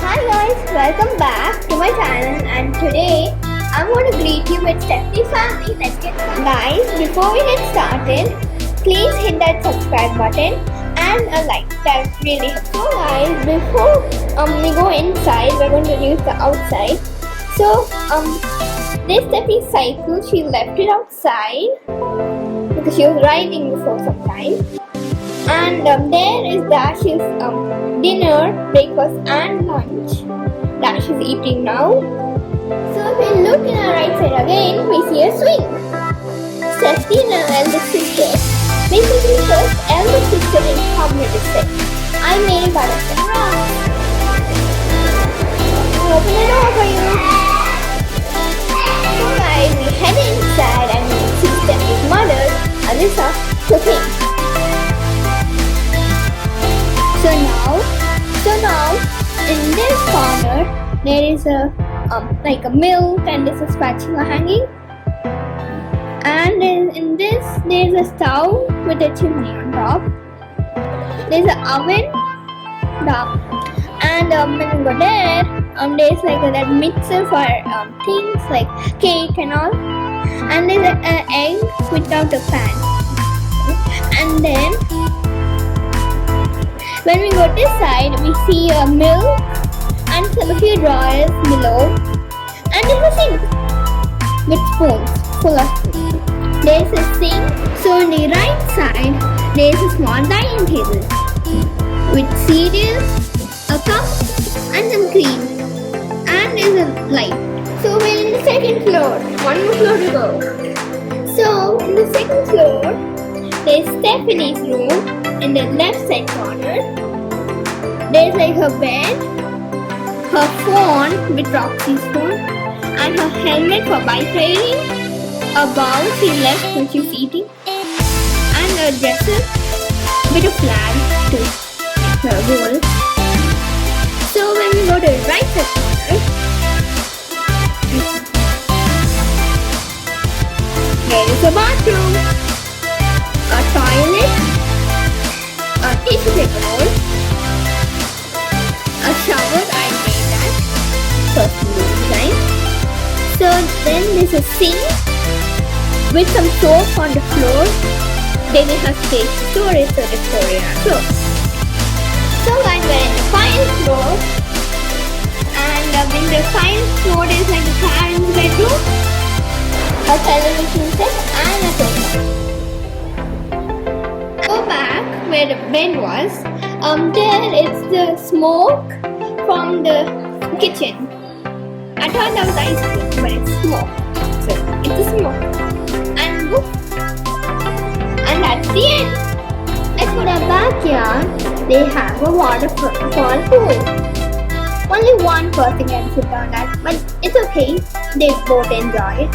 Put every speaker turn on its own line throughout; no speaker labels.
Hi guys, welcome back to my channel and today I'm going to greet you with Stephanie's family. Let's get started. Guys, before we get started, please hit that subscribe button and a like. That really helps. So guys, before we go inside, we're going to use the outside. So this Stephanie's cycle, she left it outside because she was riding before some time. And there is Dash's dinner, breakfast and lunch. Dash is eating now. So if we look in our right side again, we see a swing. Stephanie and her eldest sister. Basically first eldest sister in common set. I made it out of some rocks. I'll open the door for you. So guys, we head inside and we see Stephanie's mother, Alyssa, cooking. So now, in this corner, there is a like a milk and there's a spatula hanging. And in this, there's a stove with a chimney on top. There's an oven down. And when we go there, there's like that mixer for things like cake and all. And there's an egg without a pan. And then when we go this side, we see a milk and a few drawers below. And there's a sink with spoons, full of spoons. There's a sink. So on the right side, there's a small dining table with cereal, a cup, and some cream. And there's a light. So we're in the second floor. One more floor to go. So in the second floor, there's Stephanie's room. In the left side corner, there's like her bed, her phone with Roxy's phone, and her helmet for bike riding, a bowl she left when she was eating, and a dresser with a flag to make her roll. So when we go to the right side corner, there is a bathroom, a toilet, a tissue paper roll, a shower, I made that personal design. So then there's a sink with some soap on the floor. Then it has space to store it, so just store it on the floor. So guys, we're in the final floor, and in the final floor there's like a parent's bedroom, a television set, and a sofa. Go back where the bed was. There is the smoke from the kitchen. I thought that was ice cream, but it's smoke. So it's a smoke. And whoop. And that's the end. As for the backyard, they have a waterfall pool. Only one person can sit on that, but it's okay. They both enjoy it.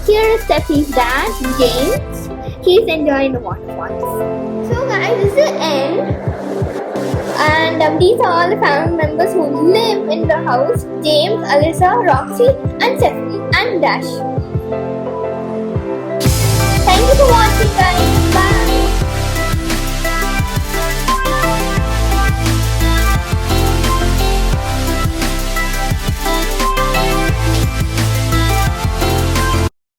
Here is Stephanie's dad, James. He's enjoying the waterfalls. So guys, this is the end. And these are all the family members who live in the house. James, Alyssa, Roxy, and Stephanie, and Dash.